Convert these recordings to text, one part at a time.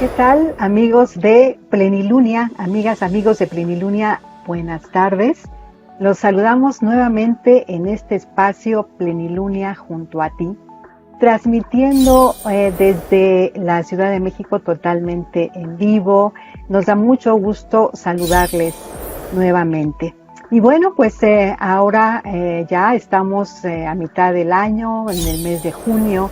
¿Qué tal, amigos de Plenilunia, amigas, amigos de Plenilunia? Buenas tardes. Los saludamos nuevamente en este espacio Plenilunia junto a ti, transmitiendo desde la Ciudad de México totalmente en vivo. Nos da mucho gusto saludarles nuevamente. Y bueno, pues ahora ya estamos a mitad del año, en el mes de junio.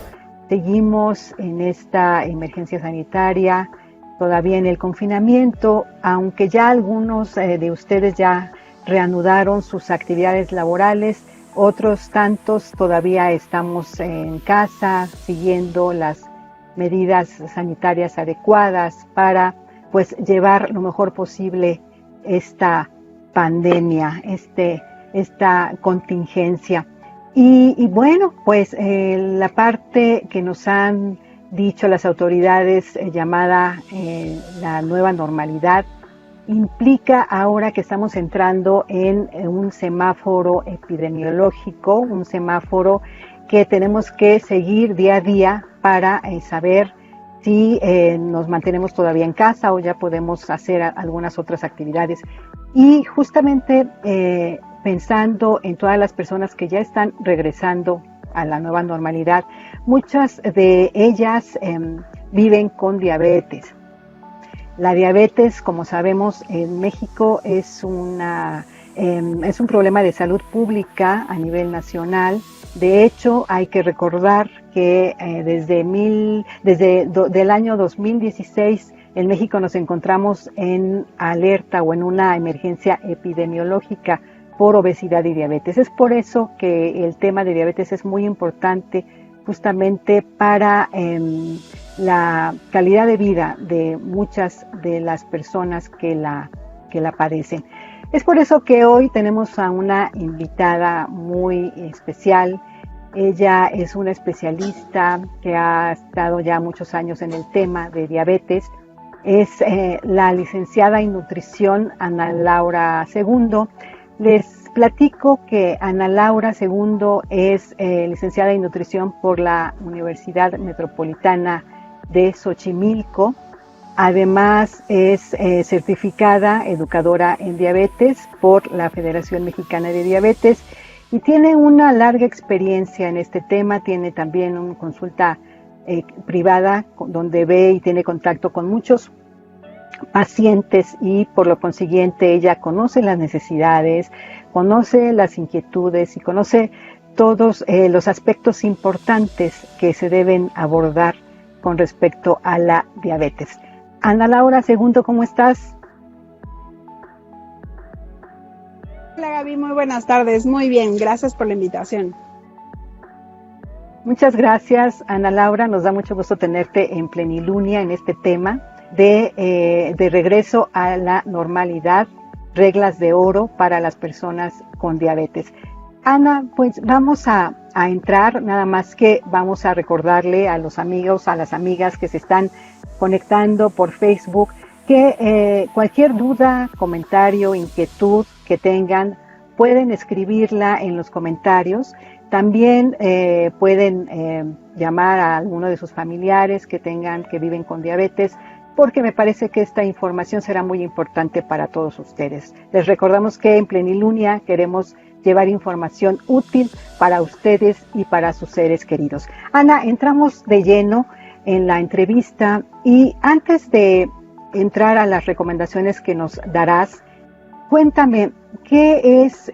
Seguimos en esta emergencia sanitaria, todavía en el confinamiento, aunque ya algunos de ustedes ya reanudaron sus actividades laborales, otros tantos todavía estamos en casa siguiendo las medidas sanitarias adecuadas para pues llevar lo mejor posible esta pandemia, esta contingencia. Y bueno, pues la parte que nos han dicho las autoridades llamada la nueva normalidad implica ahora que estamos entrando en un semáforo epidemiológico, un semáforo que tenemos que seguir día a día para saber si nos mantenemos todavía en casa o ya podemos hacer algunas otras actividades. Y justamente pensando en todas las personas que ya están regresando a la nueva normalidad, muchas de ellas viven con diabetes. La diabetes, como sabemos, en México es un problema de salud pública a nivel nacional. De hecho, hay que recordar que desde el año 2016 en México nos encontramos en alerta o en una emergencia epidemiológica por obesidad y diabetes. Es por eso que el tema de diabetes es muy importante justamente para la calidad de vida de muchas de las personas que la padecen. Es por eso que hoy tenemos a una invitada muy especial. Ella es una especialista que ha estado ya muchos años en el tema de diabetes. Es la licenciada en nutrición Ana Laura Segundo. Les platico que Ana Laura Segundo es licenciada en nutrición por la Universidad Metropolitana de Xochimilco. Además es certificada educadora en diabetes por la Federación Mexicana de Diabetes y tiene una larga experiencia en este tema. Tiene también una consulta privada donde ve y tiene contacto con muchos pacientes y por lo consiguiente ella conoce las necesidades, conoce las inquietudes y conoce todos los aspectos importantes que se deben abordar con respecto a la diabetes. Ana Laura Segundo, ¿cómo estás? Hola Gaby, muy buenas tardes, muy bien, gracias por la invitación. Muchas gracias, Ana Laura, nos da mucho gusto tenerte en Plenilunia en este tema de regreso a la normalidad, reglas de oro para las personas con diabetes. Ana, pues vamos a entrar, nada más que vamos a recordarle a los amigos, a las amigas que se están conectando por Facebook, que cualquier duda, comentario, inquietud que tengan, pueden escribirla en los comentarios. También pueden llamar a alguno de sus familiares que viven con diabetes, porque me parece que esta información será muy importante para todos ustedes. Les recordamos que en Plenilunia queremos llevar información útil para ustedes y para sus seres queridos. Ana, entramos de lleno en la entrevista y antes de entrar a las recomendaciones que nos darás, cuéntame, ¿qué es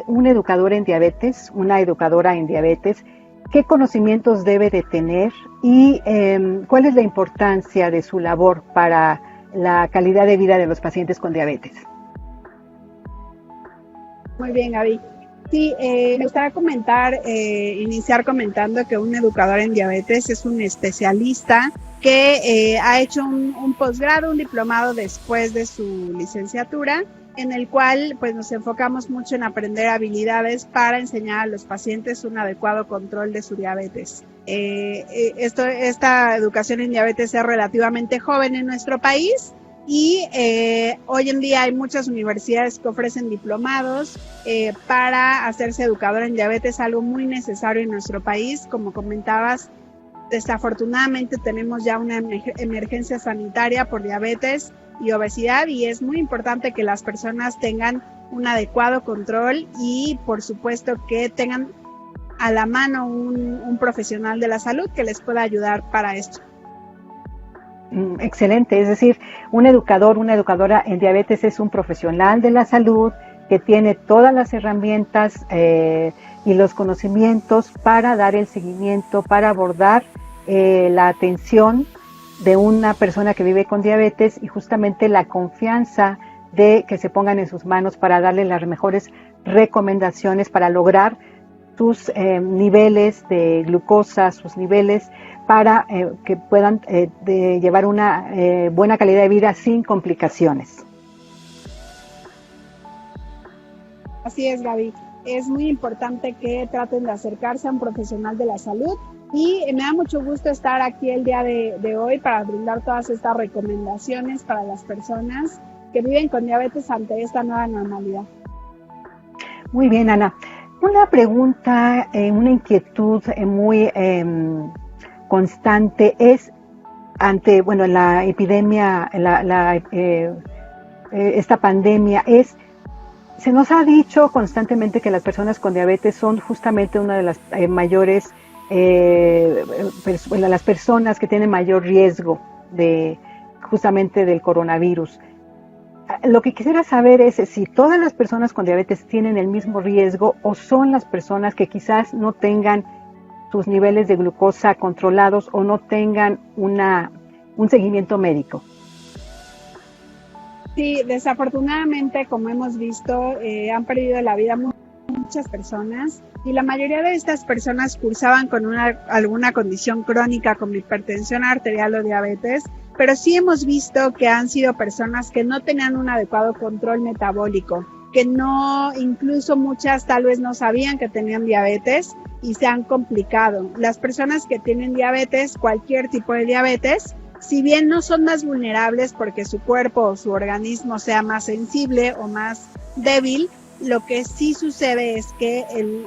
un educador en diabetes, una educadora en diabetes? ¿Qué conocimientos debe de tener y cuál es la importancia de su labor para la calidad de vida de los pacientes con diabetes? Muy bien, Gaby. Sí, me gustaría iniciar comentando que un educador en diabetes es un especialista que ha hecho un posgrado, un diplomado después de su licenciatura, en el cual pues nos enfocamos mucho en aprender habilidades para enseñar a los pacientes un adecuado control de su diabetes. Esta educación en diabetes es relativamente joven en nuestro país y hoy en día hay muchas universidades que ofrecen diplomados para hacerse educador en diabetes, algo muy necesario en nuestro país. Como comentabas, Desafortunadamente tenemos ya una emergencia sanitaria por diabetes y obesidad, y es muy importante que las personas tengan un adecuado control y por supuesto que tengan a la mano un profesional de la salud que les pueda ayudar para esto. Excelente, es decir, un educador, una educadora en diabetes es un profesional de la salud que tiene todas las herramientas y los conocimientos para dar el seguimiento, para abordar la atención de una persona que vive con diabetes y justamente la confianza de que se pongan en sus manos para darle las mejores recomendaciones para lograr sus niveles de glucosa, sus niveles para que puedan llevar una buena calidad de vida sin complicaciones. Así es, Gaby. Es muy importante que traten de acercarse a un profesional de la salud y me da mucho gusto estar aquí el día de hoy para brindar todas estas recomendaciones para las personas que viven con diabetes ante esta nueva normalidad. Muy bien, Ana. Una pregunta, una inquietud muy constante es ante, la epidemia, esta pandemia se nos ha dicho constantemente que las personas con diabetes son justamente una de las mayores, las personas que tienen mayor riesgo justamente del coronavirus. Lo que quisiera saber es si todas las personas con diabetes tienen el mismo riesgo o son las personas que quizás no tengan sus niveles de glucosa controlados o no tengan un seguimiento médico. Sí, desafortunadamente, como hemos visto, han perdido la vida muchas personas y la mayoría de estas personas cursaban con alguna condición crónica como hipertensión arterial o diabetes, pero sí hemos visto que han sido personas que no tenían un adecuado control metabólico, que incluso muchas tal vez no sabían que tenían diabetes y se han complicado. Las personas que tienen diabetes, cualquier tipo de diabetes, si bien no son más vulnerables porque su cuerpo o su organismo sea más sensible o más débil, lo que sí sucede es que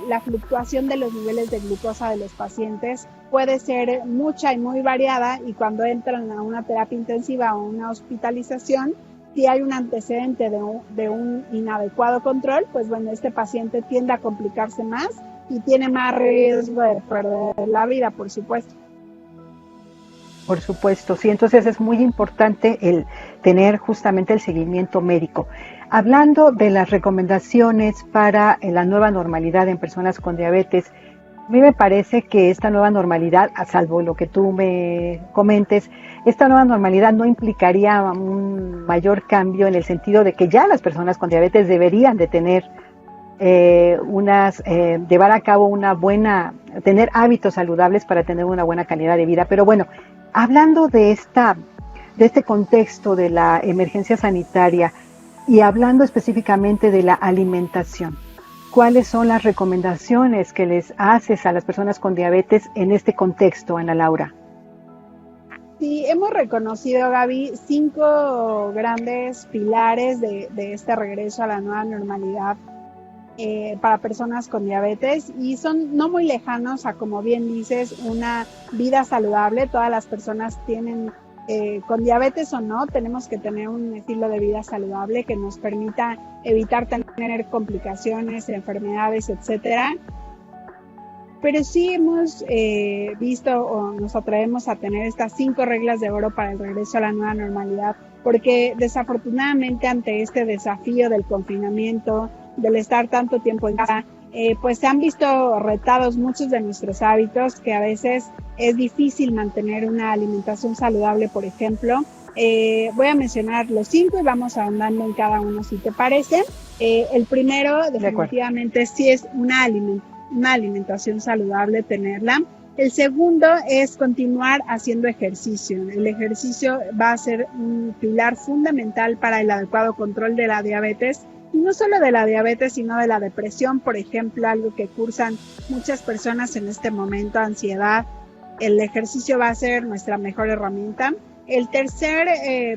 la fluctuación de los niveles de glucosa de los pacientes puede ser mucha y muy variada, y cuando entran a una terapia intensiva o una hospitalización, si hay un antecedente de un inadecuado control, pues bueno, este paciente tiende a complicarse más y tiene más riesgo de perder la vida, por supuesto. Por supuesto, sí, entonces es muy importante el tener justamente el seguimiento médico. Hablando de las recomendaciones para la nueva normalidad en personas con diabetes, a mí me parece que esta nueva normalidad, a salvo lo que tú me comentes, esta nueva normalidad no implicaría un mayor cambio en el sentido de que ya las personas con diabetes deberían de tener llevar a cabo tener hábitos saludables para tener una buena calidad de vida. Pero bueno, hablando de este contexto de la emergencia sanitaria y hablando específicamente de la alimentación, ¿cuáles son las recomendaciones que les haces a las personas con diabetes en este contexto, Ana Laura? Sí, hemos reconocido, Gaby, 5 grandes pilares de este regreso a la nueva normalidad para personas con diabetes, y son no muy lejanos a, como bien dices, una vida saludable. Todas las personas tienen, con diabetes o no, tenemos que tener un estilo de vida saludable que nos permita evitar tener complicaciones, enfermedades, etcétera. Pero sí hemos visto o nos atrevemos a tener estas 5 reglas de oro para el regreso a la nueva normalidad, porque desafortunadamente ante este desafío del confinamiento, del estar tanto tiempo en casa, pues se han visto retados muchos de nuestros hábitos, que a veces es difícil mantener una alimentación saludable, por ejemplo. Voy a mencionar los 5 y vamos ahondando en cada uno, si te parece. El primero, definitivamente, sí es una alimentación saludable, tenerla. El segundo es continuar haciendo ejercicio. El ejercicio va a ser un pilar fundamental para el adecuado control de la diabetes, y no solo de la diabetes, sino de la depresión, por ejemplo, algo que cursan muchas personas en este momento, ansiedad. El ejercicio va a ser nuestra mejor herramienta. El tercer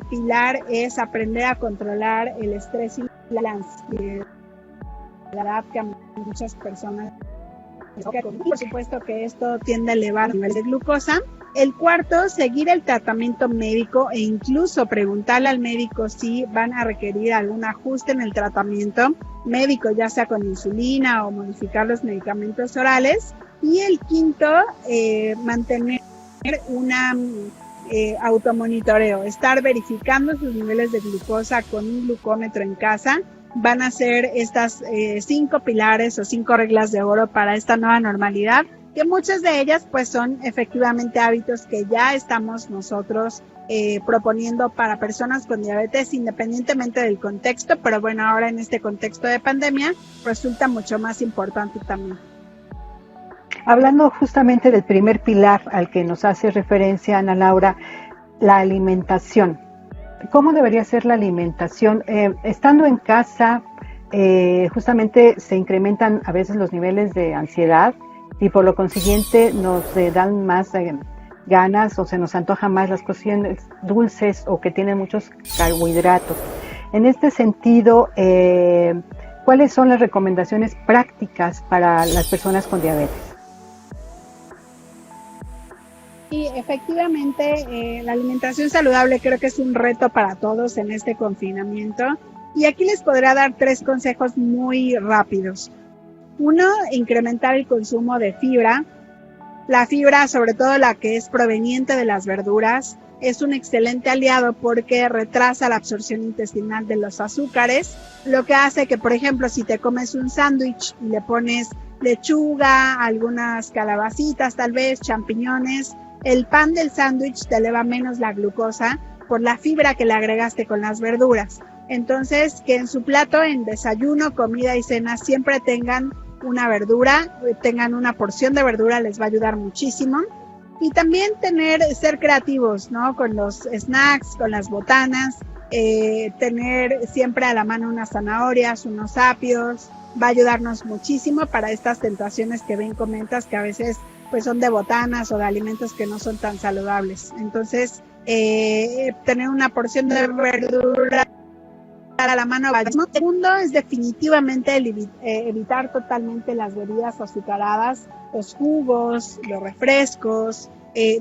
pilar es aprender a controlar el estrés y la ansiedad, que a muchas personas Por supuesto que esto tiende a elevar el nivel de glucosa. El cuarto, seguir el tratamiento médico e incluso preguntarle al médico si van a requerir algún ajuste en el tratamiento médico, ya sea con insulina o modificar los medicamentos orales. Y el quinto, mantener una automonitoreo, estar verificando sus niveles de glucosa con un glucómetro en casa. Van a ser estas 5 pilares o 5 reglas de oro para esta nueva normalidad, que muchas de ellas pues son efectivamente hábitos que ya estamos nosotros proponiendo para personas con diabetes independientemente del contexto, pero bueno, ahora en este contexto de pandemia resulta mucho más importante también. Hablando justamente del primer pilar al que nos hace referencia Ana Laura, la alimentación. ¿Cómo debería ser la alimentación? Estando en casa, justamente se incrementan a veces los niveles de ansiedad y por lo consiguiente nos dan más ganas o se nos antojan más las cosas dulces o que tienen muchos carbohidratos. En este sentido, ¿cuáles son las recomendaciones prácticas para las personas con diabetes? Y efectivamente, la alimentación saludable creo que es un reto para todos en este confinamiento. Y aquí les podría dar 3 consejos muy rápidos. 1, incrementar el consumo de fibra. La fibra, sobre todo la que es proveniente de las verduras, es un excelente aliado porque retrasa la absorción intestinal de los azúcares, lo que hace que, por ejemplo, si te comes un sándwich y le pones lechuga, algunas calabacitas, tal vez champiñones, el pan del sándwich te eleva menos la glucosa por la fibra que le agregaste con las verduras. Entonces, que en su plato, en desayuno, comida y cena, siempre tengan una verdura, tengan una porción de verdura, les va a ayudar muchísimo. Y también ser creativos, ¿no? Con los snacks, con las botanas, tener siempre a la mano unas zanahorias, unos apios, va a ayudarnos muchísimo para estas tentaciones que bien comentas, que a veces pues son de botanas o de alimentos que no son tan saludables. Entonces, tener una porción de verdura a la mano. Segundo es definitivamente evitar totalmente las bebidas azucaradas, los jugos, los refrescos,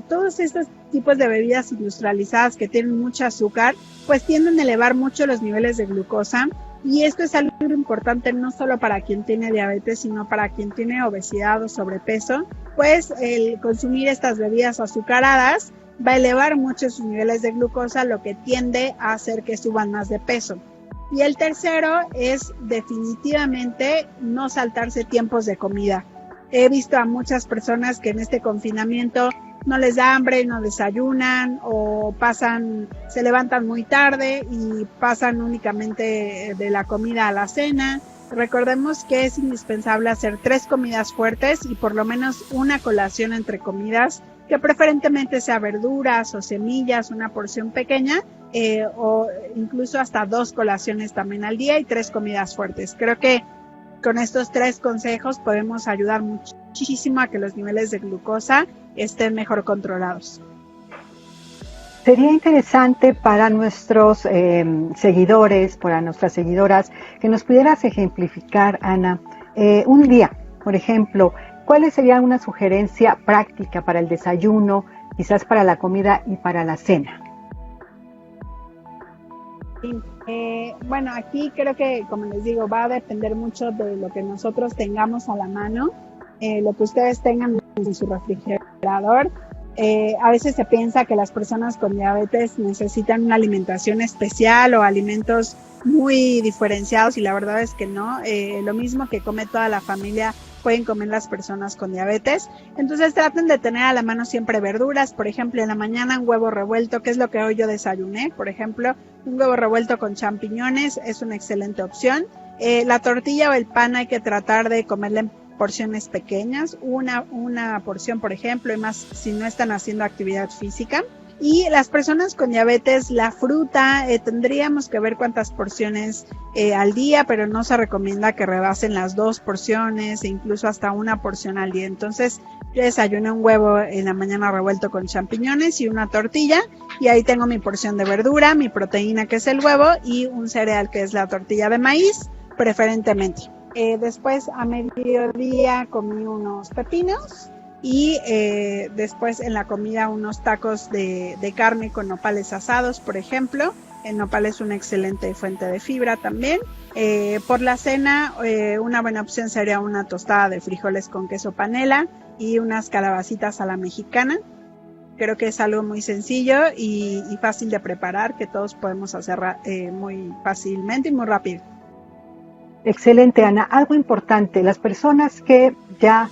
todos estos tipos de bebidas industrializadas que tienen mucho azúcar, pues tienden a elevar mucho los niveles de glucosa. Y esto es algo importante no solo para quien tiene diabetes, sino para quien tiene obesidad o sobrepeso, pues el consumir estas bebidas azucaradas va a elevar mucho sus niveles de glucosa, lo que tiende a hacer que suban más de peso. Y el tercero es definitivamente no saltarse tiempos de comida. He visto a muchas personas que en este confinamiento no les da hambre, no desayunan o se levantan muy tarde y pasan únicamente de la comida a la cena. Recordemos que es indispensable hacer 3 comidas fuertes y por lo menos una colación entre comidas, que preferentemente sea verduras o semillas, una porción pequeña, o incluso hasta 2 colaciones también al día y 3 comidas fuertes. Creo que con estos 3 consejos podemos ayudar muchísimo a que los niveles de glucosa estén mejor controlados. Sería interesante para nuestros seguidores, para nuestras seguidoras, que nos pudieras ejemplificar, Ana, un día, por ejemplo, ¿cuál sería una sugerencia práctica para el desayuno, quizás para la comida y para la cena? Bueno, aquí creo que, como les digo, va a depender mucho de lo que nosotros tengamos a la mano, lo que ustedes tengan en su refrigerador. A veces se piensa que las personas con diabetes necesitan una alimentación especial o alimentos muy diferenciados y la verdad es que no. Lo mismo que come toda la familia pueden comer las personas con diabetes. Entonces traten de tener a la mano siempre verduras. Por ejemplo, en la mañana un huevo revuelto, que es lo que hoy yo desayuné. Por ejemplo, un huevo revuelto con champiñones es una excelente opción. La tortilla o el pan hay que tratar de comerla en porciones pequeñas, una porción por ejemplo, y más si no están haciendo actividad física. Y las personas con diabetes, la fruta, tendríamos que ver cuántas porciones al día, pero no se recomienda que rebasen las 2 porciones e incluso hasta 1 porción al día. Entonces yo desayuné un huevo en la mañana revuelto con champiñones y una tortilla, y ahí tengo mi porción de verdura, mi proteína que es el huevo y un cereal que es la tortilla de maíz, preferentemente. Después a mediodía comí unos pepinos y después en la comida unos tacos de carne con nopales asados, por ejemplo. El nopal es una excelente fuente de fibra también. Por la cena, una buena opción sería una tostada de frijoles con queso panela y unas calabacitas a la mexicana. Creo que es algo muy sencillo y fácil de preparar, que todos podemos hacer muy fácilmente y muy rápido. Excelente, Ana. Algo importante, las personas que ya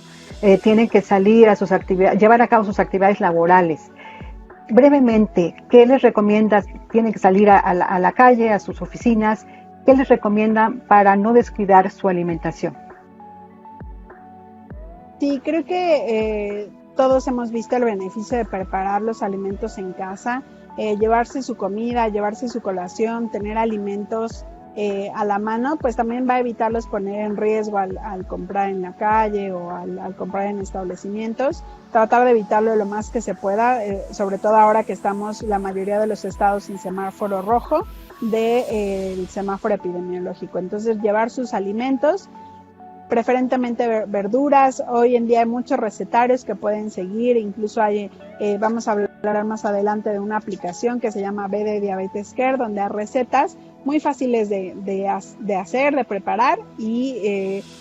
tienen que salir a sus actividades, llevar a cabo sus actividades laborales. Brevemente, ¿qué les recomiendas? Tienen que salir a la calle, a sus oficinas. ¿Qué les recomiendan para no descuidar su alimentación? Sí, creo que todos hemos visto el beneficio de preparar los alimentos en casa, llevarse su comida, llevarse su colación, tener alimentos a la mano, pues también va a evitarlos poner en riesgo al comprar en la calle o al comprar en establecimientos. Tratar de evitarlo lo más que se pueda, sobre todo ahora que estamos la mayoría de los estados en semáforo rojo del semáforo epidemiológico. Entonces, llevar sus alimentos, preferentemente verduras. Hoy en día hay muchos recetarios que pueden seguir, incluso vamos a hablar más adelante de una aplicación que se llama BD Diabetes Care, donde hay recetas muy fáciles de hacer, de preparar,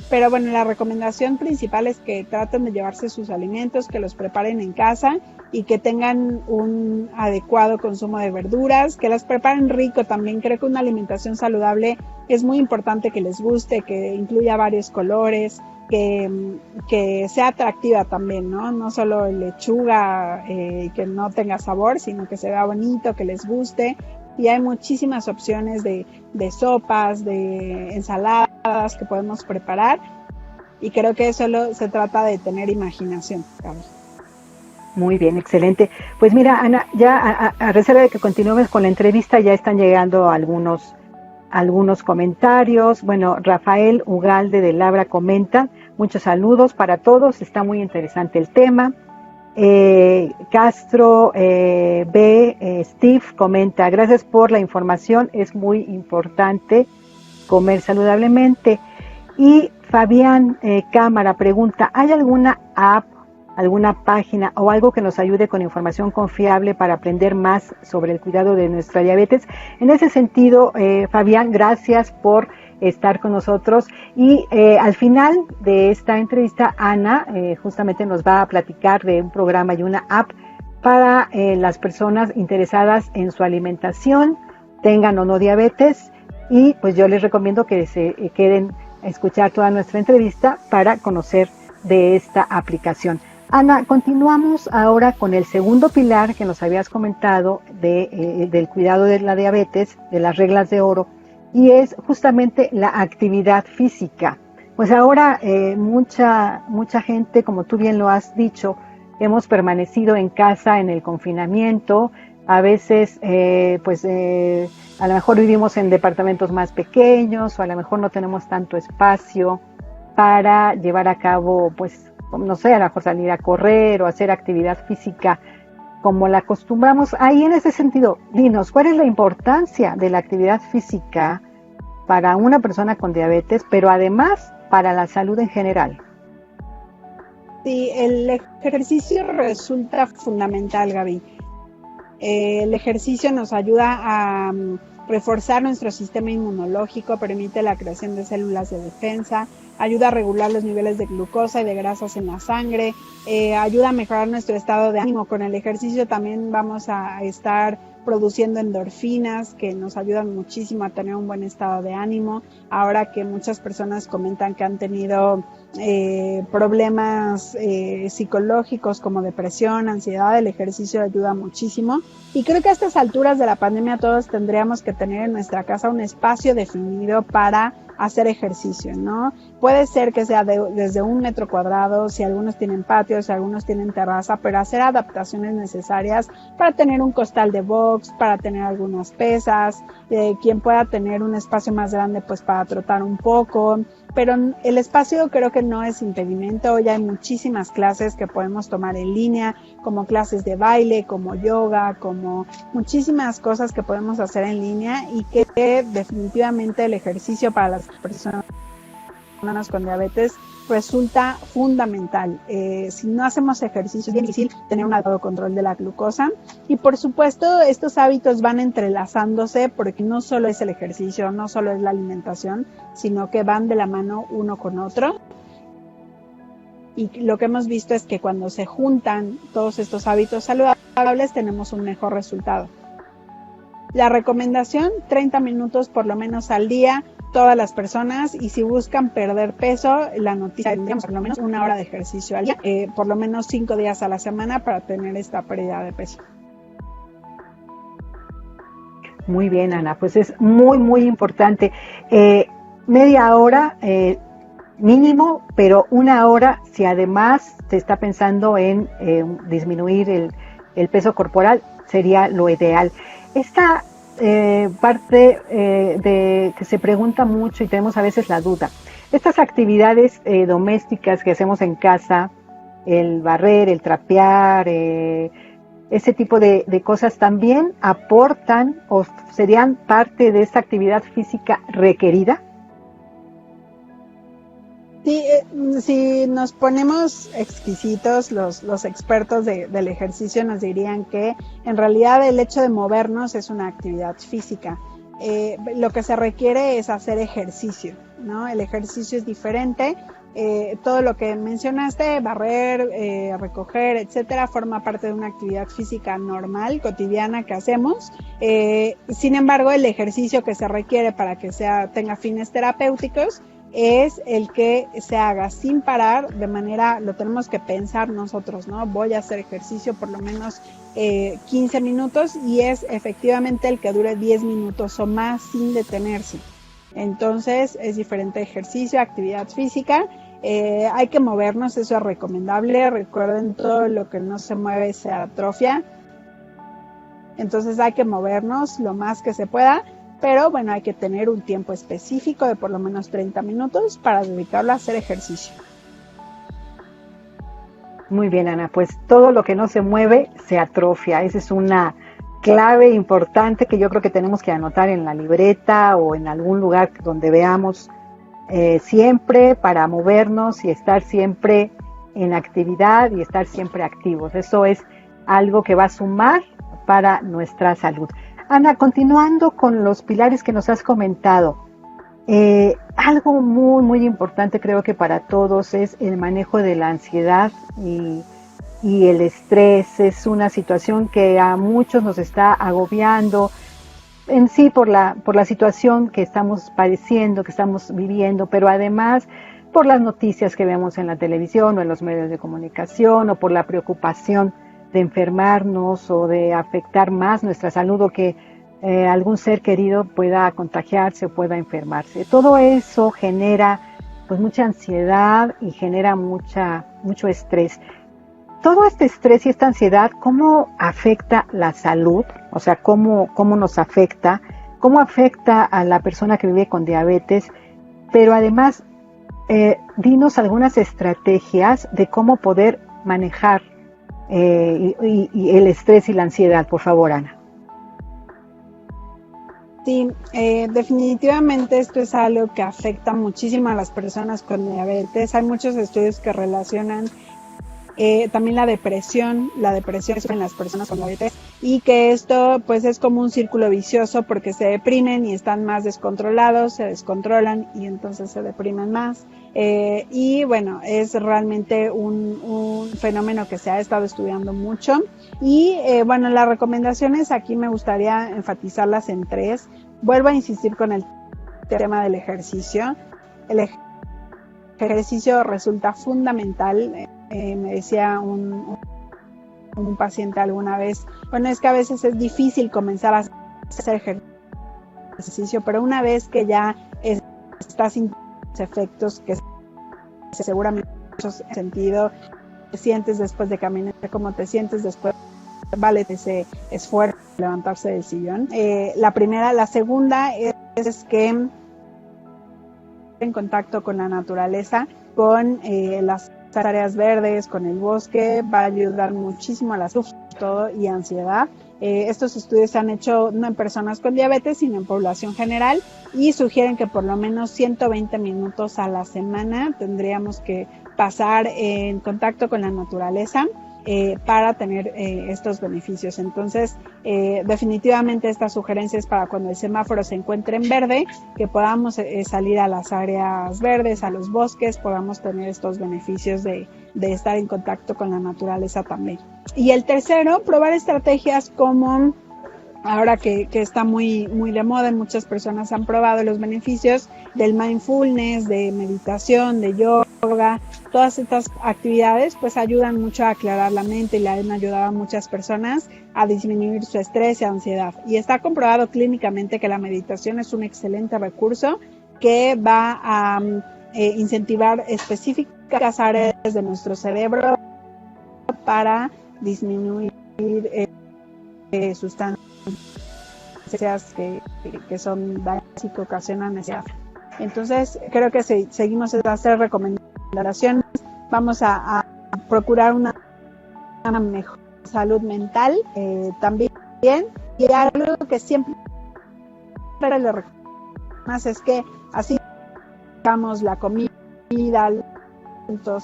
pero bueno, la recomendación principal es que traten de llevarse sus alimentos, que los preparen en casa y que tengan un adecuado consumo de verduras, que las preparen rico también. Creo que una alimentación saludable es muy importante, que les guste, que incluya varios colores, que sea atractiva también, ¿no? No solo lechuga que no tenga sabor, sino que se vea bonito, que les guste. Y hay muchísimas opciones de sopas, de ensaladas que podemos preparar. Y creo que solo se trata de tener imaginación, Carlos. Muy bien, excelente. Pues mira, Ana, ya a reserva de que continuemos con la entrevista, ya están llegando algunos comentarios. Bueno, Rafael Ugalde de Labra comenta: muchos saludos para todos, está muy interesante el tema. Castro Steve comenta: gracias por la información, es muy importante comer saludablemente. Y Fabián Cámara pregunta: ¿hay alguna app, alguna página o algo que nos ayude con información confiable para aprender más sobre el cuidado de nuestra diabetes? En ese sentido, Fabián, gracias por estar con nosotros, y al final de esta entrevista, Ana justamente nos va a platicar de un programa y una app para las personas interesadas en su alimentación, tengan o no diabetes, y pues yo les recomiendo que se queden a escuchar toda nuestra entrevista para conocer de esta aplicación. Ana, continuamos ahora con el segundo pilar que nos habías comentado del cuidado de la diabetes, de las reglas de oro, y es justamente la actividad física. Pues ahora mucha gente, como tú bien lo has dicho, hemos permanecido en casa en el confinamiento. A veces a lo mejor vivimos en departamentos más pequeños, o a lo mejor no tenemos tanto espacio para llevar a cabo, pues no sé, a lo mejor salir a correr o hacer actividad física como la acostumbramos. Ahí, en ese sentido, dinos, ¿cuál es la importancia de la actividad física para una persona con diabetes, pero además para la salud en general? Sí, el ejercicio resulta fundamental, Gaby. El ejercicio nos ayuda a reforzar nuestro sistema inmunológico, permite la creación de células de defensa, ayuda a regular los niveles de glucosa y de grasas en la sangre, ayuda a mejorar nuestro estado de ánimo. Con el ejercicio también vamos a estar produciendo endorfinas que nos ayudan muchísimo a tener un buen estado de ánimo. Ahora que muchas personas comentan que han tenido problemas psicológicos como depresión, ansiedad, el ejercicio ayuda muchísimo. Y creo que a estas alturas de la pandemia todos tendríamos que tener en nuestra casa un espacio definido para hacer ejercicio, ¿no? Puede ser que sea desde 1 metro cuadrado, si algunos tienen patio, si algunos tienen terraza, pero hacer adaptaciones necesarias para tener un costal de box, para tener algunas pesas, quien pueda tener un espacio más grande, pues para trotar un poco. Pero el espacio creo que no es impedimento. Hoy hay muchísimas clases que podemos tomar en línea, como clases de baile, como yoga, como muchísimas cosas que podemos hacer en línea, y que definitivamente el ejercicio para las personas con diabetes resulta fundamental. Si no hacemos ejercicio es bien difícil tener un adecuado control de la glucosa, y por supuesto estos hábitos van entrelazándose porque no solo es el ejercicio, no solo es la alimentación, sino que van de la mano uno con otro. Y lo que hemos visto es que cuando se juntan todos estos hábitos saludables tenemos un mejor resultado. La recomendación, 30 minutos por lo menos al día, todas las personas, y si buscan perder peso, la noticia es por lo menos 1 hora de ejercicio al día, por lo menos 5 días a la semana para tener esta pérdida de peso. Muy bien, Ana, pues es muy, muy importante. Media hora mínimo, pero 1 hora si además se está pensando en disminuir el peso corporal, sería lo ideal. Esta parte de que se pregunta mucho y tenemos a veces la duda, estas actividades domésticas que hacemos en casa, el barrer, el trapear, ese tipo de cosas también aportan o serían parte de esta actividad física requerida. Sí, si nos ponemos exquisitos, los expertos del ejercicio nos dirían que en realidad el hecho de movernos es una actividad física. Lo que se requiere es hacer ejercicio, ¿no? El ejercicio es diferente. Todo lo que mencionaste, barrer, recoger, etcétera, forma parte de una actividad física normal, cotidiana que hacemos. Sin embargo, el ejercicio que se requiere para que tenga fines terapéuticos es el que se haga sin parar, de manera, lo tenemos que pensar nosotros, ¿no? Voy a hacer ejercicio por lo menos 15 minutos y es efectivamente el que dure 10 minutos o más sin detenerse. Entonces es diferente ejercicio, actividad física. Hay que movernos, eso es recomendable. Recuerden, todo lo que no se mueve se atrofia. Entonces hay que movernos lo más que se pueda. Pero bueno, hay que tener un tiempo específico de por lo menos 30 minutos para dedicarlo a hacer ejercicio. Muy bien, Ana, pues todo lo que no se mueve se atrofia. Esa es una clave importante que yo creo que tenemos que anotar en la libreta o en algún lugar donde veamos siempre, para movernos y estar siempre en actividad y estar siempre activos. Eso es algo que va a sumar para nuestra salud. Ana, continuando con los pilares que nos has comentado, algo muy, muy importante creo que para todos es el manejo de la ansiedad y el estrés. Es una situación que a muchos nos está agobiando en sí por la situación que estamos padeciendo, que estamos viviendo, pero además por las noticias que vemos en la televisión o en los medios de comunicación, o por la preocupación de enfermarnos o de afectar más nuestra salud, o que algún ser querido pueda contagiarse o pueda enfermarse. Todo eso genera pues mucha ansiedad y genera mucho estrés. Todo este estrés y esta ansiedad, ¿cómo afecta la salud? O sea, ¿cómo nos afecta? ¿Cómo afecta a la persona que vive con diabetes? Pero además, dinos algunas estrategias de cómo poder manejar y el estrés y la ansiedad, por favor, Ana. Sí, definitivamente esto es algo que afecta muchísimo a las personas con diabetes. Hay muchos estudios que relacionan también la depresión en las personas con diabetes, y que esto pues es como un círculo vicioso porque se deprimen y están más descontrolados, se descontrolan y entonces se deprimen más. Y bueno, es realmente un fenómeno que se ha estado estudiando mucho. Y bueno, las recomendaciones aquí me gustaría enfatizarlas en 3. Vuelvo a insistir con el tema del ejercicio. El ejercicio resulta fundamental. Me decía un paciente alguna vez, bueno, es que a veces es difícil comenzar a hacer ejercicio, pero una vez que ya estás sin efectos, que seguramente en sentido, te sientes después de caminar, cómo te sientes después, vale ese esfuerzo de levantarse del sillón. La segunda es que en contacto con la naturaleza, con las áreas verdes, con el bosque, va a ayudar muchísimo a la salud y ansiedad. Estos estudios se han hecho no en personas con diabetes, sino en población general, y sugieren que por lo menos 120 minutos a la semana tendríamos que pasar en contacto con la naturaleza para tener estos beneficios. Entonces, definitivamente esta sugerencia es para cuando el semáforo se encuentre en verde, que podamos salir a las áreas verdes, a los bosques, podamos tener estos beneficios de estar en contacto con la naturaleza también. Y el tercero, probar estrategias como, ahora que está muy de moda, muchas personas han probado los beneficios del mindfulness, de meditación, de yoga. Todas estas actividades pues ayudan mucho a aclarar la mente y le han ayudado a muchas personas a disminuir su estrés y ansiedad. Y está comprobado clínicamente que la meditación es un excelente recurso que va a incentivar específicas áreas de nuestro cerebro para disminuir sustancias que son dañinas y que ocasionan ansiedad. Entonces, creo que seguimos estas 3 recomendaciones. Vamos a procurar una mejor salud mental también. Y algo que siempre le recomiendo más es que así damos la comida,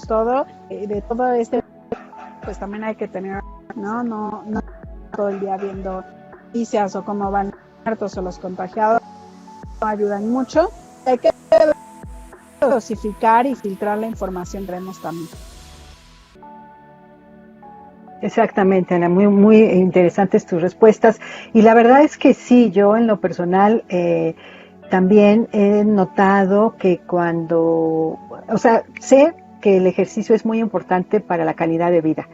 todo, de todo pues también hay que tener, no todo el día viendo noticias o cómo van muertos o los contagiados, no ayudan mucho. Hay que dosificar y filtrar la información que tenemos también. Exactamente, Ana, muy interesantes tus respuestas. Y la verdad es que sí, yo en lo personal también he notado que sé que el ejercicio es muy importante para la calidad de vida.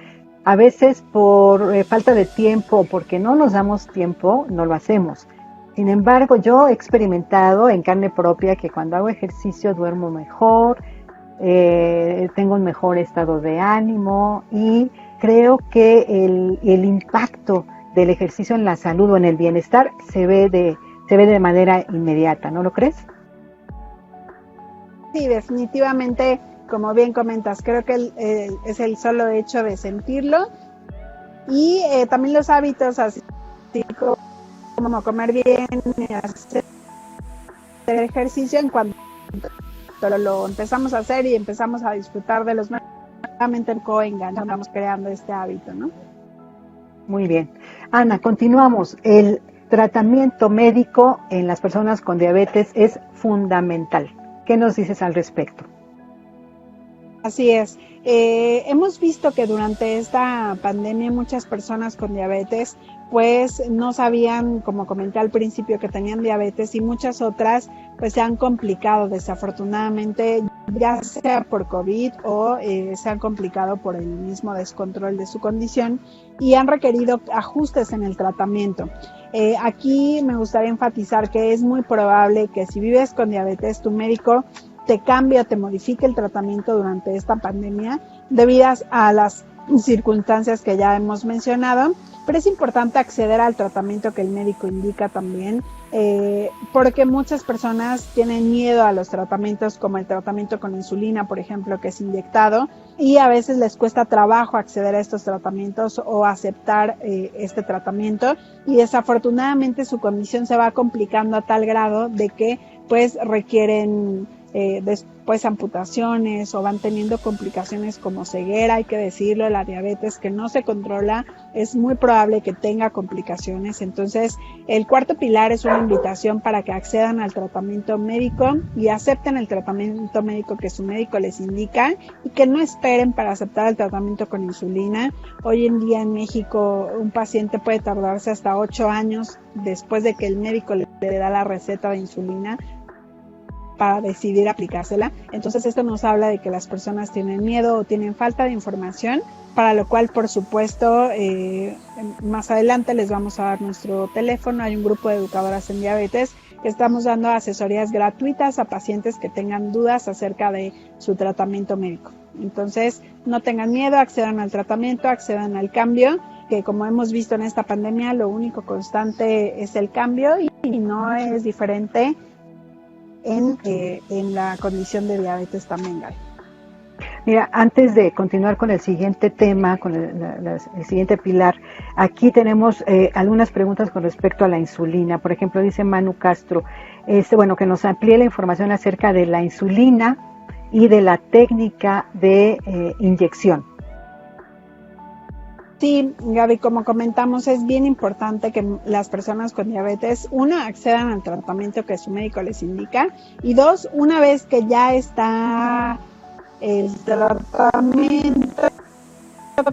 A veces por falta de tiempo o porque no nos damos tiempo, no lo hacemos. Sin embargo, yo he experimentado en carne propia que cuando hago ejercicio duermo mejor, tengo un mejor estado de ánimo y creo que el impacto del ejercicio en la salud o en el bienestar se ve de manera inmediata, ¿no lo crees? Sí, definitivamente, como bien comentas, creo que es el solo hecho de sentirlo y también los hábitos así como comer bien y hacer ejercicio. En cuanto lo empezamos a hacer y empezamos a disfrutar de los nuevamente enganchamos creando este hábito, ¿no? Muy bien. Ana, continuamos. El tratamiento médico en las personas con diabetes es fundamental. ¿Qué nos dices al respecto? Así es. Hemos visto que durante esta pandemia muchas personas con diabetes pues no sabían, como comenté al principio, que tenían diabetes, y muchas otras pues se han complicado desafortunadamente, ya sea por COVID o se han complicado por el mismo descontrol de su condición y han requerido ajustes en el tratamiento. Aquí me gustaría enfatizar que es muy probable que si vives con diabetes, tu médico te cambie o te modifique el tratamiento durante esta pandemia debido a las circunstancias que ya hemos mencionado, pero es importante acceder al tratamiento que el médico indica también, porque muchas personas tienen miedo a los tratamientos como el tratamiento con insulina, por ejemplo, que es inyectado, y a veces les cuesta trabajo acceder a estos tratamientos o aceptar este tratamiento, y desafortunadamente su condición se va complicando a tal grado de que pues requieren después amputaciones o van teniendo complicaciones como ceguera. Hay que decirlo, la diabetes que no se controla es muy probable que tenga complicaciones. Entonces, el cuarto pilar es una invitación para que accedan al tratamiento médico y acepten el tratamiento médico que su médico les indica y que no esperen para aceptar el tratamiento con insulina. Hoy en día en México un paciente puede tardarse hasta 8 años después de que el médico le da la receta de insulina para decidir aplicársela. Entonces esto nos habla de que las personas tienen miedo o tienen falta de información, para lo cual por supuesto más adelante les vamos a dar nuestro teléfono. Hay un grupo de educadoras en diabetes que estamos dando asesorías gratuitas a pacientes que tengan dudas acerca de su tratamiento médico. Entonces no tengan miedo, accedan al tratamiento, accedan al cambio, que como hemos visto en esta pandemia lo único constante es el cambio y no es diferente en la condición de diabetes también, Gaby. Mira, antes de continuar con el siguiente tema, con el siguiente pilar, aquí tenemos algunas preguntas con respecto a la insulina. Por ejemplo, dice Manu Castro, que nos amplíe la información acerca de la insulina y de la técnica de inyección. Sí, Gaby, como comentamos, es bien importante que las personas con diabetes, uno, accedan al tratamiento que su médico les indica, y dos, una vez que ya está el tratamiento,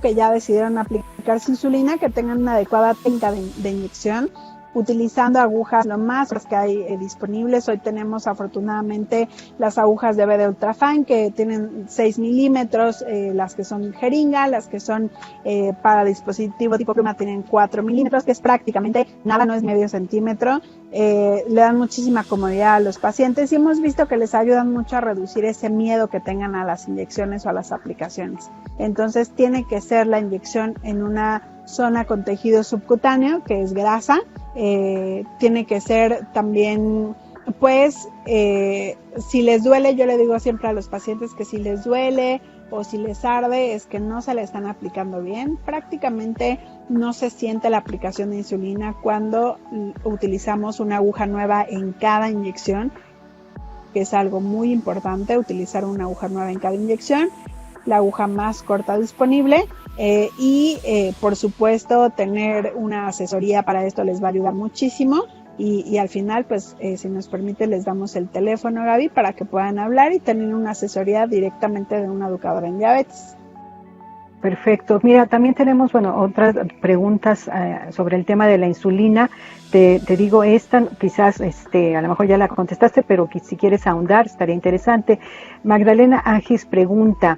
que ya decidieron aplicarse insulina, que tengan una adecuada técnica de inyección, utilizando agujas lo más que hay disponibles. Hoy tenemos afortunadamente las agujas de BD Ultrafine que tienen 6 milímetros, las que son jeringa, las que son para dispositivo tipo pluma tienen 4 milímetros, que es prácticamente nada, no es medio centímetro. Le dan muchísima comodidad a los pacientes y hemos visto que les ayudan mucho a reducir ese miedo que tengan a las inyecciones o a las aplicaciones. Entonces tiene que ser la inyección en una zona con tejido subcutáneo, que es grasa. Tiene que ser también, pues, si les duele, yo le digo siempre a los pacientes que si les duele o si les arde es que no se le están aplicando bien. Prácticamente no se siente la aplicación de insulina cuando utilizamos una aguja nueva en cada inyección, que es algo muy importante, utilizar una aguja nueva en cada inyección, la aguja más corta disponible. Por supuesto tener una asesoría para esto les va a ayudar muchísimo y al final pues si nos permite les damos el teléfono, Gaby, para que puedan hablar y tener una asesoría directamente de una educadora en diabetes. Perfecto. Mira, también tenemos, otras preguntas sobre el tema de la insulina. Te digo esta, quizás a lo mejor ya la contestaste, pero si quieres ahondar estaría interesante. Magdalena Agis pregunta,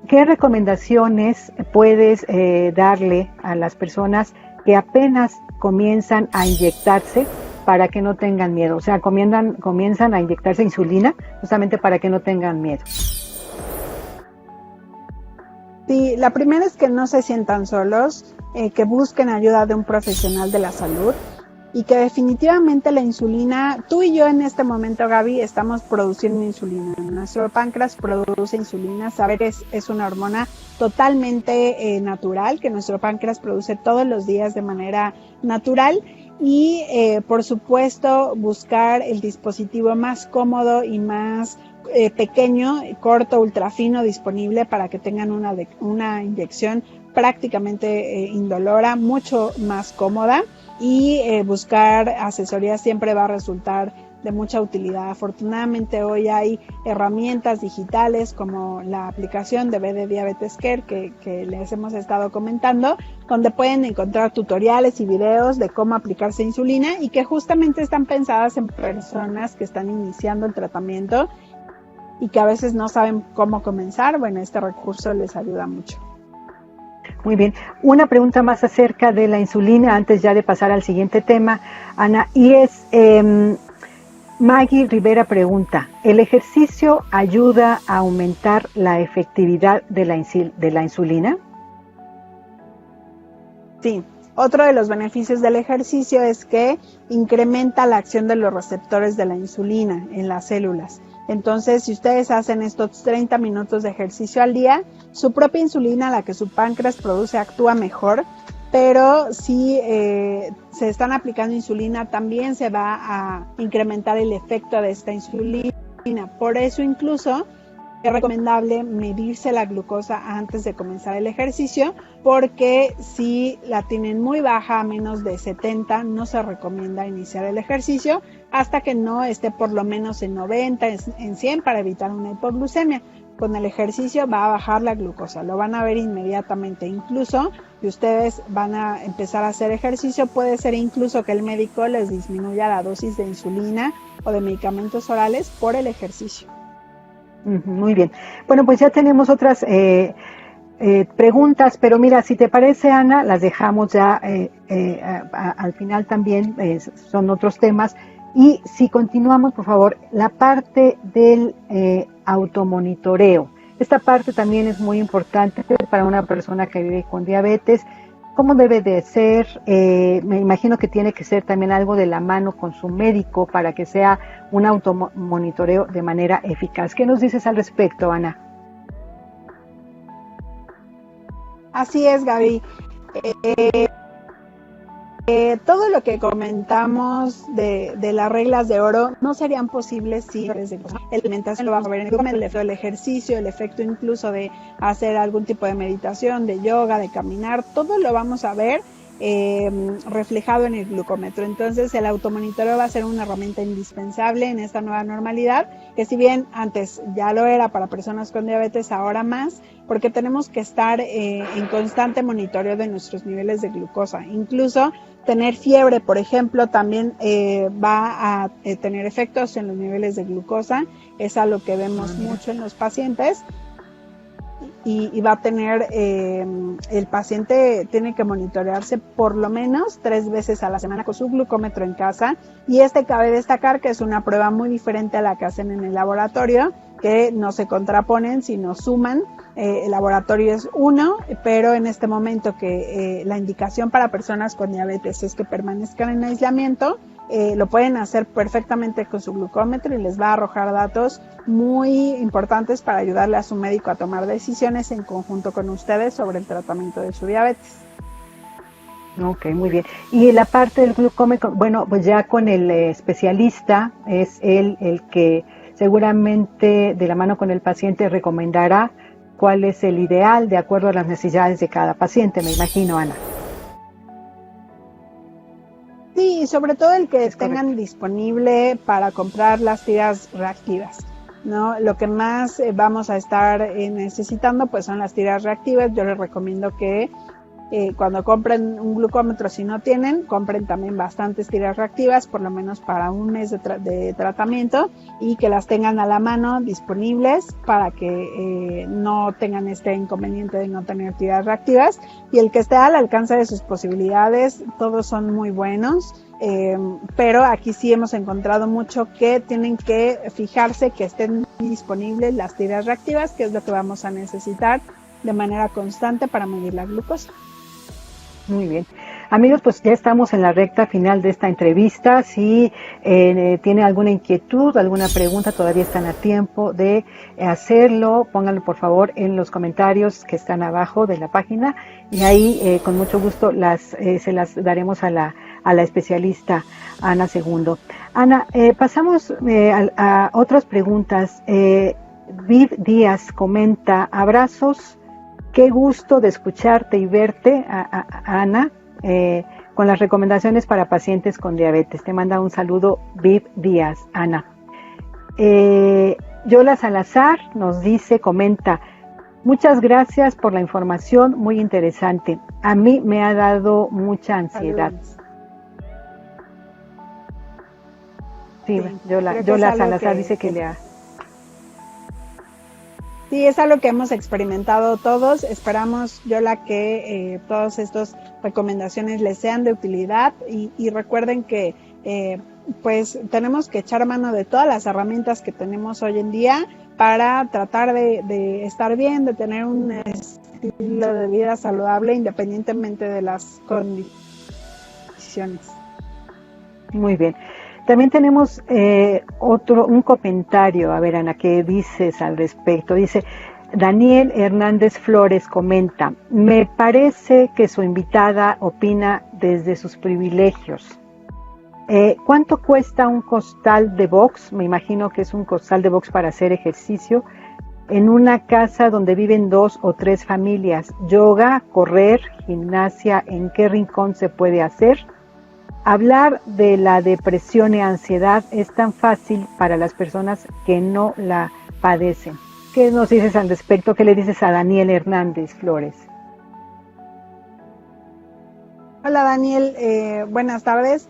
¿qué recomendaciones puedes darle a las personas que apenas comienzan a inyectarse para que no tengan miedo? O sea, comienzan a inyectarse insulina justamente para que no tengan miedo. Sí, la primera es que no se sientan solos, que busquen ayuda de un profesional de la salud y que definitivamente la insulina, tú y yo en este momento, Gaby, estamos produciendo insulina. Nuestro páncreas produce insulina. Saber es una hormona totalmente natural, que nuestro páncreas produce todos los días de manera natural. Y por supuesto buscar el dispositivo más cómodo y más pequeño, corto, ultrafino disponible para que tengan una inyección prácticamente indolora, mucho más cómoda, y buscar asesoría siempre va a resultar de mucha utilidad. Afortunadamente hoy hay herramientas digitales como la aplicación de BD Diabetes Care que les hemos estado comentando, donde pueden encontrar tutoriales y videos de cómo aplicarse insulina y que justamente están pensadas en personas que están iniciando el tratamiento y que a veces no saben cómo comenzar. Bueno, este recurso les ayuda mucho. Muy bien. Una pregunta más acerca de la insulina antes ya de pasar al siguiente tema, Ana, y es Maggie Rivera pregunta, ¿el ejercicio ayuda a aumentar la efectividad de la insulina? Sí. Otro de los beneficios del ejercicio es que incrementa la acción de los receptores de la insulina en las células. Entonces, si ustedes hacen estos 30 minutos de ejercicio al día, su propia insulina, la que su páncreas produce, actúa mejor, pero si se están aplicando insulina, también se va a incrementar el efecto de esta insulina. Por eso incluso es recomendable medirse la glucosa antes de comenzar el ejercicio, porque si la tienen muy baja, a menos de 70, no se recomienda iniciar el ejercicio hasta que no esté por lo menos en 90, en 100, para evitar una hipoglucemia. Con el ejercicio va a bajar la glucosa, lo van a ver inmediatamente. Incluso si ustedes van a empezar a hacer ejercicio, puede ser incluso que el médico les disminuya la dosis de insulina o de medicamentos orales por el ejercicio. Muy bien. Bueno, pues ya tenemos otras preguntas, pero mira, si te parece, Ana, las dejamos ya al final también, son otros temas. Y si continuamos, por favor, la parte del automonitoreo. Esta parte también es muy importante para una persona que vive con diabetes. ¿Cómo debe de ser? Me imagino que tiene que ser también algo de la mano con su médico para que sea un automonitoreo de manera eficaz. ¿Qué nos dices al respecto, Ana? Así es, Gaby. Todo lo que comentamos de las reglas de oro no serían posibles si la alimentación lo vamos a ver en el efecto del ejercicio, el efecto incluso de hacer algún tipo de meditación, de yoga, de caminar, todo lo vamos a ver reflejado en el glucómetro. Entonces el automonitoreo va a ser una herramienta indispensable en esta nueva normalidad, que si bien antes ya lo era para personas con diabetes, ahora más, porque tenemos que estar en constante monitoreo de nuestros niveles de glucosa. Incluso tener fiebre, por ejemplo, también va a tener efectos en los niveles de glucosa. Es algo que vemos mucho en los pacientes. Y va a tener, el paciente tiene que monitorearse por lo menos 3 veces a la semana con su glucómetro en casa, y cabe destacar que es una prueba muy diferente a la que hacen en el laboratorio, que no se contraponen sino suman. El laboratorio es 1, pero en este momento que la indicación para personas con diabetes es que permanezcan en aislamiento, lo pueden hacer perfectamente con su glucómetro y les va a arrojar datos muy importantes para ayudarle a su médico a tomar decisiones en conjunto con ustedes sobre el tratamiento de su diabetes. Ok, muy bien. Y la parte del glucómetro, bueno, pues ya con el especialista, es él el que seguramente de la mano con el paciente recomendará cuál es el ideal de acuerdo a las necesidades de cada paciente, me imagino, Ana. Sí, sobre todo el que tengan disponible para comprar las tiras reactivas, ¿no? Lo que más vamos a estar necesitando pues son las tiras reactivas. Yo les recomiendo que cuando compren un glucómetro, si no tienen, compren también bastantes tiras reactivas, por lo menos para un mes de tratamiento, y que las tengan a la mano disponibles para que no tengan este inconveniente de no tener tiras reactivas. Y el que esté al alcance de sus posibilidades, todos son muy buenos, pero aquí sí hemos encontrado mucho que tienen que fijarse que estén disponibles las tiras reactivas, que es lo que vamos a necesitar de manera constante para medir la glucosa. Muy bien. Amigos, pues ya estamos en la recta final de esta entrevista. Si tiene alguna inquietud, alguna pregunta, todavía están a tiempo de hacerlo. Pónganlo por favor en los comentarios que están abajo de la página, y ahí con mucho gusto se las daremos a la especialista Ana Segundo. Ana, pasamos a otras preguntas. Viv Díaz comenta: abrazos. Qué gusto de escucharte y verte, Ana, con las recomendaciones para pacientes con diabetes. Te manda un saludo Viv Díaz, Ana. Yola Salazar nos comenta: muchas gracias por la información, muy interesante. A mí me ha dado mucha ansiedad. Sí, Yola Salazar dice que le ha... Sí, es algo que hemos experimentado todos. Esperamos, Yola, que todas estas recomendaciones les sean de utilidad, y recuerden que pues tenemos que echar mano de todas las herramientas que tenemos hoy en día para tratar de estar bien, de tener un estilo de vida saludable independientemente de las condiciones. Muy bien. También tenemos un comentario. A ver, Ana, ¿qué dices al respecto? Dice Daniel Hernández Flores, comenta: me parece que su invitada opina desde sus privilegios. ¿Cuánto cuesta un costal de box? Me imagino que es un costal de box para hacer ejercicio en una casa donde viven 2 o 3 familias. Yoga, correr, gimnasia, ¿en qué rincón se puede hacer? Hablar de la depresión y ansiedad es tan fácil para las personas que no la padecen. ¿Qué nos dices al respecto? ¿Qué le dices a Daniel Hernández Flores? Hola Daniel, buenas tardes.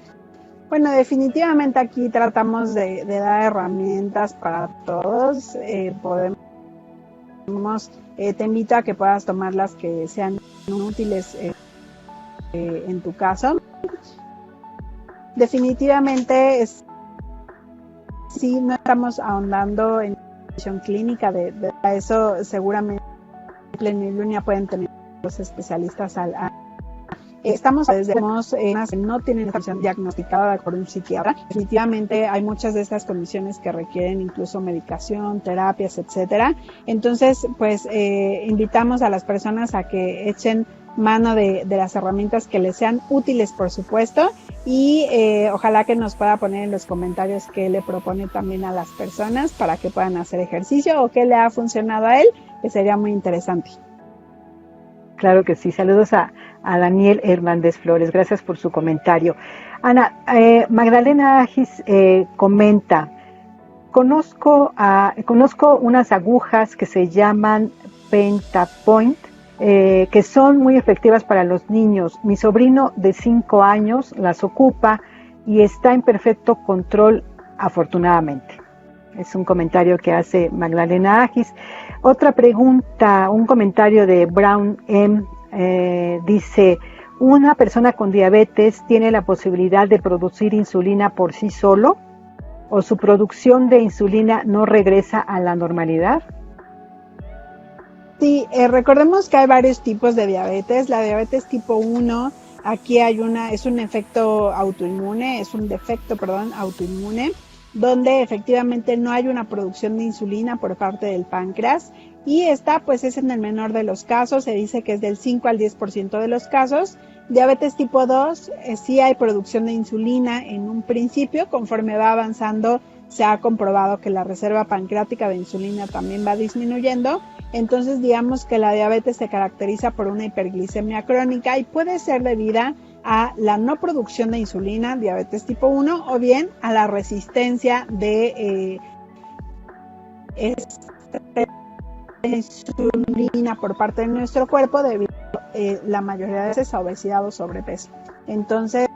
Bueno, definitivamente aquí tratamos de dar herramientas para todos. Te invito a que puedas tomar las que sean útiles en tu caso. Definitivamente sí, no estamos ahondando en nutrición clínica, de eso seguramente en Plenilunia pueden tener los especialistas Estamos desde que no tienen condición diagnosticada por un psiquiatra. Definitivamente hay muchas de estas condiciones que requieren incluso medicación, terapias, etcétera. Entonces, pues invitamos a las personas a que echen mano de las herramientas que les sean útiles, por supuesto, y ojalá que nos pueda poner en los comentarios qué le propone también a las personas para que puedan hacer ejercicio o qué le ha funcionado a él, que sería muy interesante. Claro que sí. Saludos a Daniel Hernández Flores. Gracias por su comentario. Ana, Magdalena Agis comenta, conozco unas agujas que se llaman Pentapoint, que son muy efectivas para los niños. Mi sobrino de 5 años las ocupa y está en perfecto control, afortunadamente. Es un comentario que hace Magdalena Agis. Otra pregunta, un comentario de Brown M. Dice, ¿una persona con diabetes tiene la posibilidad de producir insulina por sí solo? ¿O su producción de insulina no regresa a la normalidad? Sí, recordemos que hay varios tipos de diabetes. La diabetes tipo 1, aquí es un defecto autoinmune, donde efectivamente no hay una producción de insulina por parte del páncreas, y esta pues es en el menor de los casos, se dice que es del 5 al 10% de los casos. Diabetes tipo 2, sí hay producción de insulina en un principio, conforme va avanzando se ha comprobado que la reserva pancreática de insulina también va disminuyendo. Entonces digamos que la diabetes se caracteriza por una hiperglicemia crónica y puede ser debida a la no producción de insulina, diabetes tipo 1, o bien a la resistencia de insulina por parte de nuestro cuerpo debido la mayoría de veces a obesidad o sobrepeso. Entonces,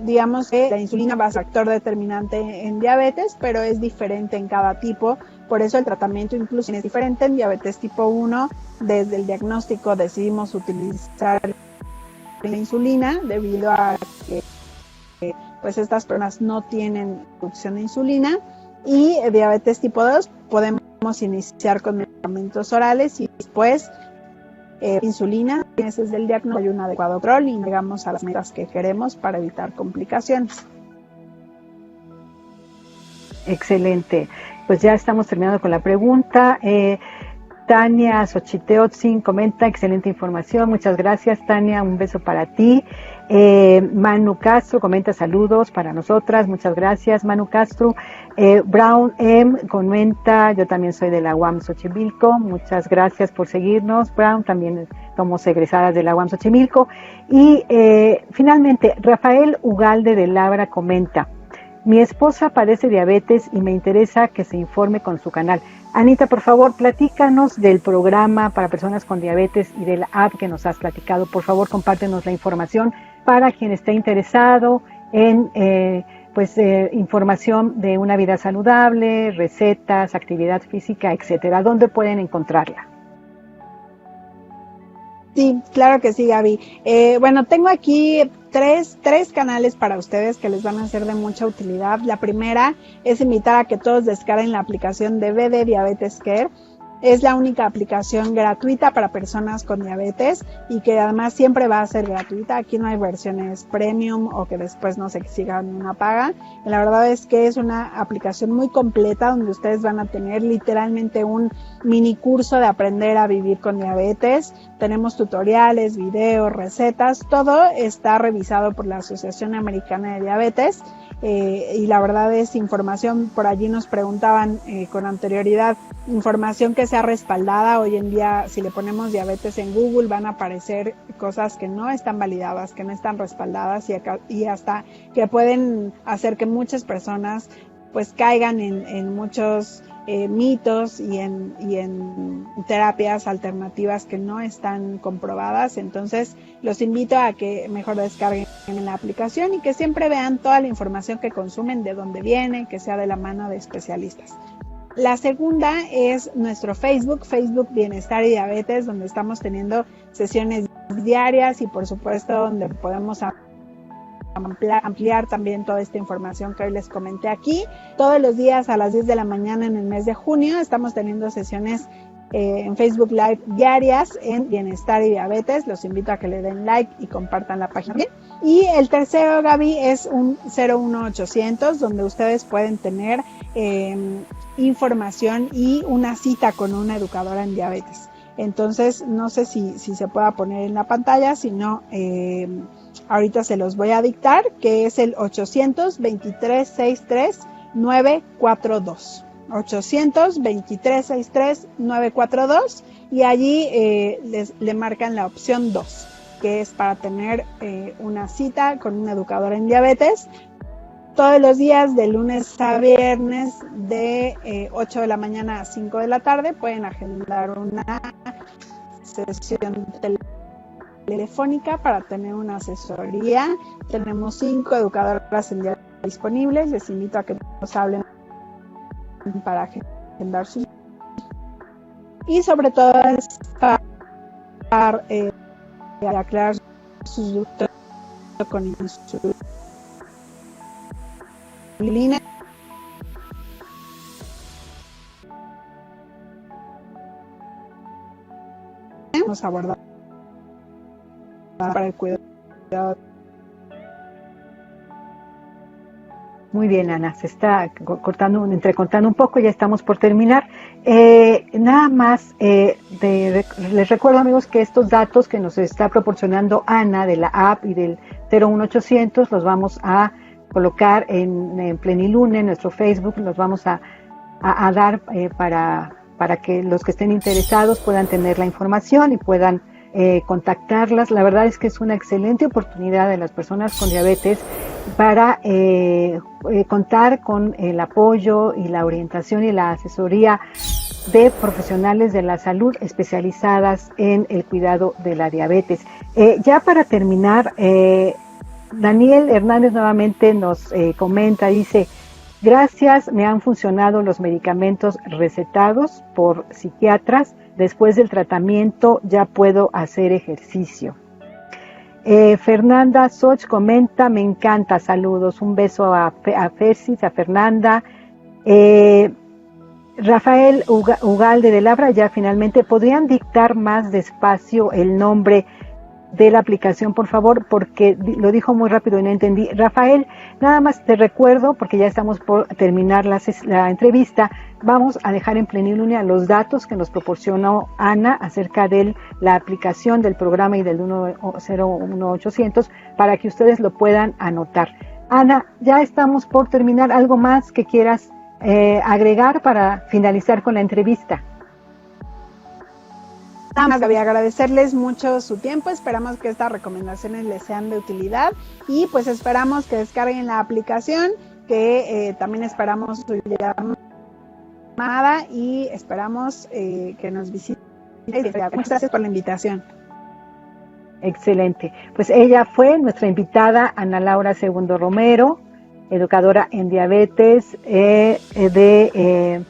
digamos que la insulina va a ser factor determinante en diabetes, pero es diferente en cada tipo. Por eso el tratamiento incluso es diferente. En diabetes tipo 1, desde el diagnóstico decidimos utilizar la insulina debido a que pues estas personas no tienen producción de insulina, y diabetes tipo 2 podemos iniciar con medicamentos orales y después insulina. Ese es el diagnóstico, hay un adecuado control y llegamos a las metas que queremos para evitar complicaciones. Excelente. Pues ya estamos terminando con la pregunta. Tania Xochiteotzin comenta, excelente información, muchas gracias Tania, un beso para ti. Manu Castro comenta, saludos para nosotras, muchas gracias Manu Castro. Brown M comenta, yo también soy de la UAM Xochimilco, muchas gracias por seguirnos Brown, también somos egresadas de la UAM Xochimilco. Y finalmente Rafael Ugalde de Labra comenta, mi esposa padece diabetes y me interesa que se informe con su canal. Anita, por favor, platícanos del programa para personas con diabetes y de la app que nos has platicado. Por favor, compártenos la información para quien esté interesado en información de una vida saludable, recetas, actividad física, etcétera. ¿Dónde pueden encontrarla? Sí, claro que sí, Gaby. Bueno, tengo aquí tres canales para ustedes que les van a ser de mucha utilidad. La primera es invitar a que todos descarguen la aplicación de BD Diabetes Care. Es la única aplicación gratuita para personas con diabetes y que además siempre va a ser gratuita. Aquí no hay versiones premium o que después no se exijan una paga. Y la verdad es que es una aplicación muy completa donde ustedes van a tener literalmente un mini curso de aprender a vivir con diabetes. Tenemos tutoriales, videos, recetas. Todo está revisado por la Asociación Americana de Diabetes. Y la verdad es información, por allí nos preguntaban con anterioridad, información que sea respaldada. Hoy en día, si le ponemos diabetes en Google, van a aparecer cosas que no están validadas, que no están respaldadas y hasta que pueden hacer que muchas personas pues caigan en muchos mitos y en terapias alternativas que no están comprobadas. Entonces los invito a que mejor descarguen la aplicación y que siempre vean toda la información que consumen, de dónde viene, que sea de la mano de especialistas. La segunda es nuestro Facebook Bienestar y Diabetes, donde estamos teniendo sesiones diarias y por supuesto donde podemos ampliar también toda esta información que hoy les comenté aquí. Todos los días a las 10 de la mañana en el mes de junio estamos teniendo sesiones en Facebook Live diarias en Bienestar y Diabetes. Los invito a que le den like y compartan la página. Y el tercero, Gaby, es un 01800, donde ustedes pueden tener información y una cita con una educadora en diabetes. Entonces, no sé si se pueda poner en la pantalla, si no, ahorita se los voy a dictar, que es el 800-2363-942. 800-2363-942, y allí le marcan la opción 2, que es para tener una cita con una educadora en diabetes todos los días de lunes a viernes de 8 de la mañana a 5 de la tarde. Pueden agendar una sesión telefónica para tener una asesoría. Tenemos 5 educadoras en diabetes disponibles. Les invito a que nos hablen para agendar sus, y sobre todo es para aclarar sus dudas con insulina. Vamos a abordar para el cuidado. Muy bien, Ana, se está entrecortando un poco, ya estamos por terminar. Nada más, les recuerdo, amigos, que estos datos que nos está proporcionando Ana de la app y del 01800 los vamos a colocar en Plenilunea, en nuestro Facebook, los vamos a dar para que los que estén interesados puedan tener la información y puedan contactarlas. La verdad es que es una excelente oportunidad de las personas con diabetes para contar con el apoyo y la orientación y la asesoría de profesionales de la salud especializadas en el cuidado de la diabetes. Ya para terminar, Daniel Hernández nuevamente nos comenta, dice: gracias, me han funcionado los medicamentos recetados por psiquiatras. Después del tratamiento ya puedo hacer ejercicio. Fernanda Soch comenta: me encanta, saludos, un beso a Fersis, a Fernanda. Rafael Ugalde de Labra, ya finalmente, ¿podrían dictar más despacio el nombre de la aplicación, por favor? Porque lo dijo muy rápido y no entendí. Rafael, nada más te recuerdo, porque ya estamos por terminar la entrevista, vamos a dejar en Plenilunea los datos que nos proporcionó Ana acerca de la aplicación del programa y del 01800 para que ustedes lo puedan anotar. Ana, ya estamos por terminar. ¿Algo más que quieras agregar para finalizar con la entrevista? Voy a agradecerles mucho su tiempo. Esperamos que estas recomendaciones les sean de utilidad y pues esperamos que descarguen la aplicación, que también esperamos su llamada y esperamos que nos visiten. Muchas gracias por la invitación. Excelente. Pues ella fue nuestra invitada, Ana Laura Segundo Romero, educadora en diabetes de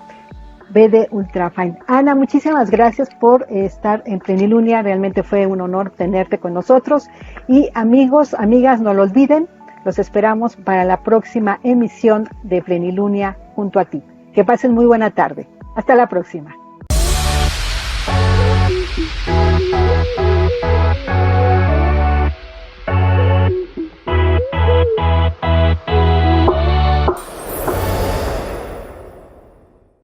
BD Ultrafine. Ana, muchísimas gracias por estar en Plenilunea. Realmente fue un honor tenerte con nosotros. Y amigos, amigas, no lo olviden, los esperamos para la próxima emisión de Plenilunea junto a ti. Que pasen muy buena tarde. Hasta la próxima.